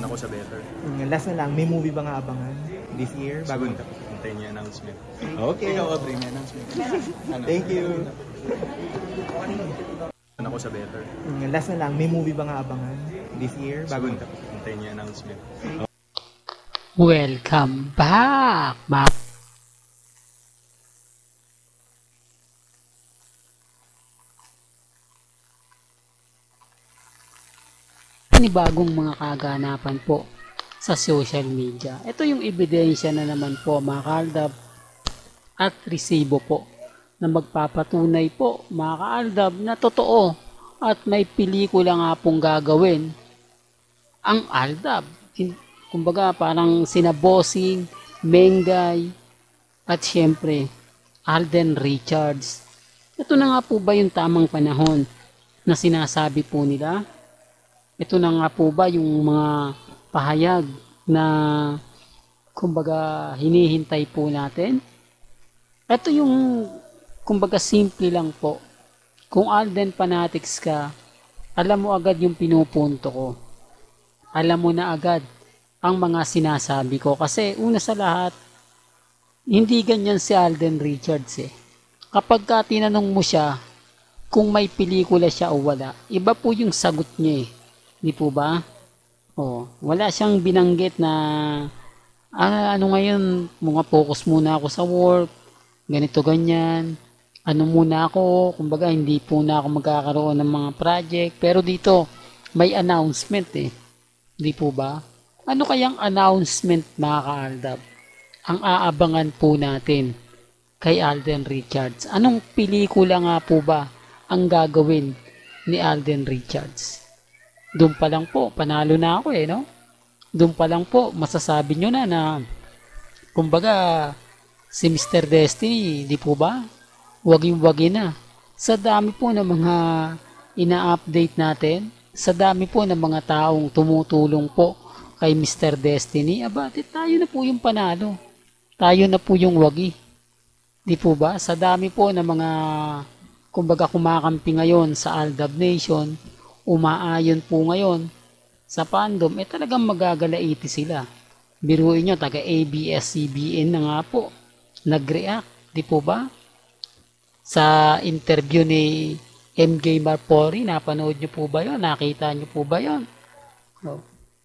Ako sa better. Last na lang, may movie ba nga abangan this year? Bago hintayin niya announcement. Okay. Ikaw, Aubrey, may announcement. Thank you. Ako sa better. Last na lang, may movie ba nga abangan this year? Bago hintayin niya announcement. Welcome back, mga panibagong mga kaganapan po sa social media. Ito yung ebidensya na naman po, mga kaaldab, at resibo po na magpapatunay po, mga kaaldab, na totoo at may pelikula nga pong gagawin ang Aldab. Kumbaga parang sina Bossing, Mengay, at syempre Alden Richards. Ito na nga po ba yung tamang panahon na sinasabi po nila? Ito na nga po ba yung mga pahayag na kumbaga hinihintay po natin? Ito yung kumbaga simple lang po. Kung Alden fanatics ka, alam mo agad yung pinupunto ko. Alam mo na agad ang mga sinasabi ko. Kasi una sa lahat, hindi ganyan si Alden Richards eh. Kapag ka tinanong mo siya kung may pelikula siya o wala, iba po yung sagot niya eh. Di po ba? Wala siyang binanggit na ano ngayon, mga focus muna ako sa work, ganito ganyan, ano muna ako, kumbaga hindi po na ako magkakaroon ng mga project, pero dito may announcement eh. Di po ba? Ano kayang announcement, mga kaaldab, ang aabangan po natin kay Alden Richards? Anong pelikula nga po ba ang gagawin ni Alden Richards? Doon pa lang po, panalo na ako eh, no? Doon pa lang po, masasabi nyo na kumbaga, si Mr. Destiny, di po ba? Waging-wagi na. Sa dami po ng mga ina-update natin, sa dami po ng mga taong tumutulong po kay Mr. Destiny, tayo na po yung panalo. Tayo na po yung wagi. Di po ba? Sa dami po ng mga kumbaga kumakampi ngayon sa Aldab Nation, umaayon po ngayon sa fandom, talagang magagalaiti sila. Biruin nyo, taga ABS-CBN na nga po nag-react, di po ba? Sa interview ni MJ Marpori, napanood nyo po ba yun? Nakita nyo po ba yun?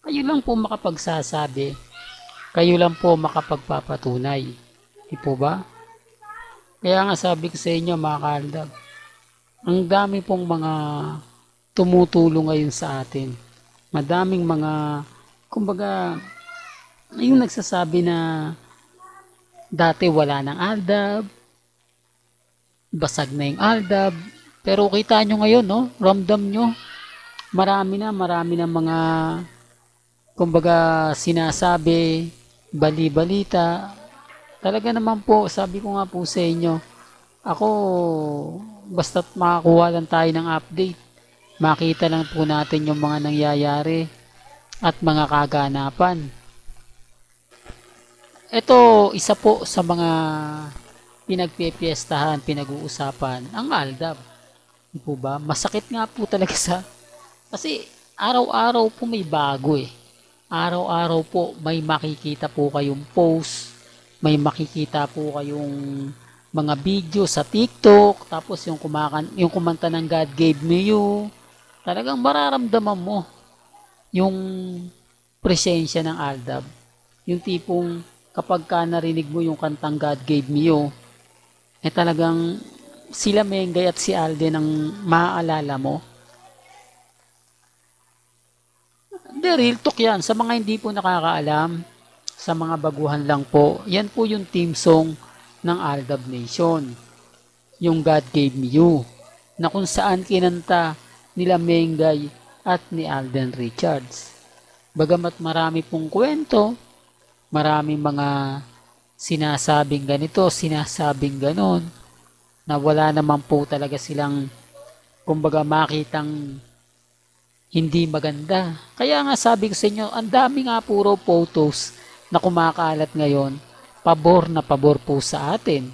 Kayo lang po makapagsasabi, kayo lang po makapagpapatunay, di po ba? Kaya nga sabi ko sa inyo, mga kaaldab, ang dami pong mga tumutulong ngayon sa atin. Madaming mga, kumbaga, yung nagsasabi na dati wala ng Aldab, basag na yung Aldab, pero kita nyo ngayon, no? Ramdam nyo, marami na mga, kumbaga, sinasabi, bali-balita. Talaga naman po, sabi ko nga po sa inyo, ako, basta't makakuha lang tayo ng update, makita lang po natin yung mga nangyayari at mga kaganapan. Ito, isa po sa mga pinagpipiestahan, pinag-uusapan, ang Aldab. Di po ba? Masakit nga po talaga kasi araw-araw po may bago eh. Araw-araw po may makikita po kayong post, may makikita po kayong mga video sa TikTok, tapos yung kumanta ng God Gave Me You, talagang mararamdaman mo yung presensya ng Aldab. Yung tipong kapag ka narinig mo yung kantang God Gave Me You, talagang sila Mengay at si Alden ang maaalala mo. The real talk yan. Sa mga hindi po nakakaalam, sa mga baguhan lang po, yan po yung team song ng Aldab Nation. Yung God Gave Me You, na kung saan kinanta nila Mengay at ni Alden Richards. Bagamat marami pong kwento, maraming mga sinasabing ganito, sinasabing ganon, na wala naman po talaga silang kumbaga makitang hindi maganda. Kaya nga sabi ko sa inyo, ang dami nga puro photos na kumakalat ngayon, pabor na pabor po sa atin.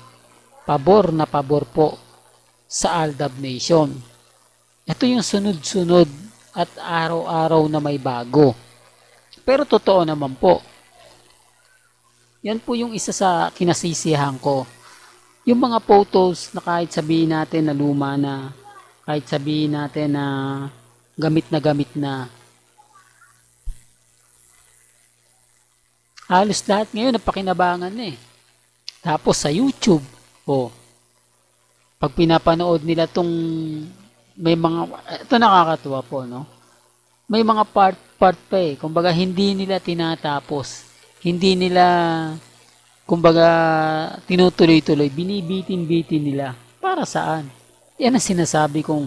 Pabor na pabor po sa Aldab Nation. Ito yung sunod-sunod at araw-araw na may bago. Pero totoo naman po. Yan po yung isa sa kinasisiyahan ko. Yung mga photos na kahit sabihin natin na luma na, kahit sabihin natin na gamit na, halos lahat ngayon napakinabangan na eh. Tapos sa YouTube, pag pinapanood nila tong may mga, ito nakakatuwa po, no? May mga part pa eh. Kumbaga, hindi nila tinatapos. Hindi nila, kumbaga, tinutuloy-tuloy. Binibitin-bitin nila. Para saan? Yan ang sinasabi kong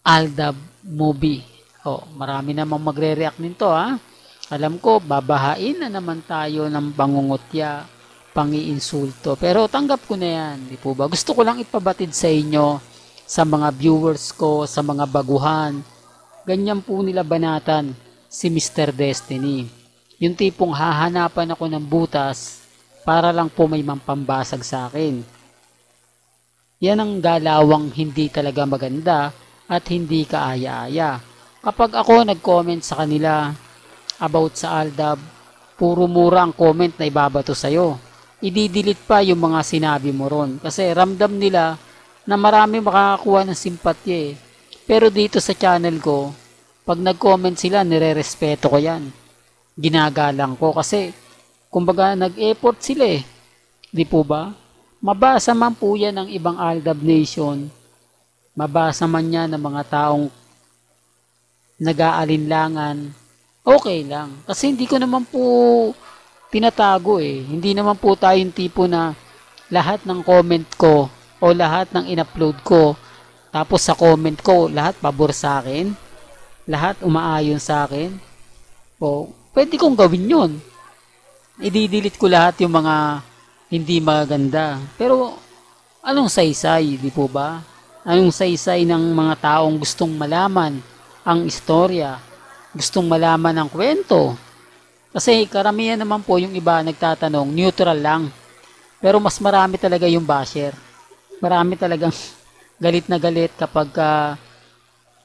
Aldab movie. Marami namang magre-react nito, ha? Alam ko, babahain na naman tayo ng pangungutya, pangiinsulto. Pero tanggap ko na yan. Di po ba? Gusto ko lang ipabatid sa inyo, sa mga viewers ko, sa mga baguhan. Ganyan po nila banatan si Mr. Destiny. Yung tipong hahanapan ako ng butas para lang po may mampambasag sa akin. Yan ang galawang hindi talaga maganda at hindi kaaya-aya. Kapag ako nag-comment sa kanila about sa Aldab, puro mura ang comment na ibabato sa'yo. I-delete pa yung mga sinabi mo ron. Kasi ramdam nila na marami makakakuha ng simpatya eh. Pero dito sa channel ko, pag nag-comment sila, nire-respeto ko yan. Ginagalang ko kasi, kumbaga nag-effort sila eh. Di po ba? Mabasa man po yan ng ibang Aldab Nation. Mabasa man yan ng mga taong nag-aalinlangan. Okay lang. Kasi hindi ko naman po tinatago eh. Hindi naman po tayong tipo na lahat ng comment ko o lahat ng in-upload ko, tapos sa comment ko, lahat pabor sa akin, lahat umaayon sa akin. Pwede kong gawin yun. I-delete ko lahat yung mga hindi maganda. Pero, anong saysay, di po ba? Anong saysay ng mga taong gustong malaman ang istorya, gustong malaman ang kwento? Kasi karamihan naman po yung iba nagtatanong, neutral lang. Pero mas marami talaga yung basher. Marami talagang galit na galit kapag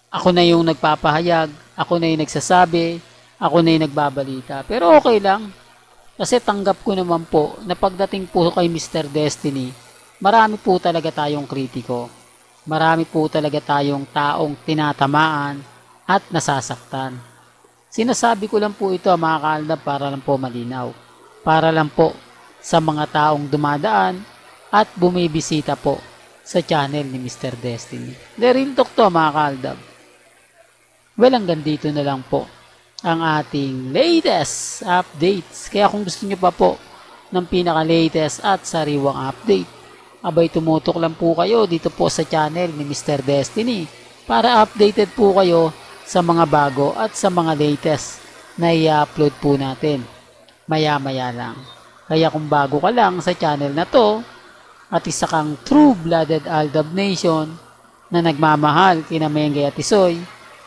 ako na yung nagpapahayag, ako na yung nagsasabi, ako na yung nagbabalita. Pero okay lang. Kasi tanggap ko naman po na pagdating po kay Mr. Destiny, marami po talaga tayong kritiko. Marami po talaga tayong taong tinatamaan at nasasaktan. Sinasabi ko lang po ito mga kaaldab para lang po malinaw. Para lang po sa mga taong dumadaan at bumibisita po sa channel ni Mr. Destiny. The real talk to mga kaaldab. Well, hanggang dito na lang po ang ating latest updates. Kaya kung gusto nyo pa po ng pinaka-latest at sariwang update, abay tumutok lang po kayo dito po sa channel ni Mr. Destiny para updated po kayo sa mga bago at sa mga latest na i-upload po natin maya-maya lang. Kaya kung bago ka lang sa channel na to at isa kang true-blooded Aldab Nation na nagmamahal kina Mengay at Isoy,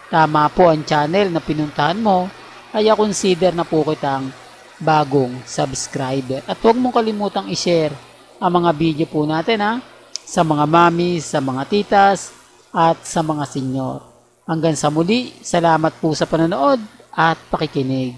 tama po ang channel na pinuntahan mo, kaya consider na po kitang bagong subscriber. At huwag mong kalimutang i-share ang mga video po natin sa mga mamis, sa mga titas, at sa mga senyor. Hanggang sa muli, salamat po sa panonood at pakikinig.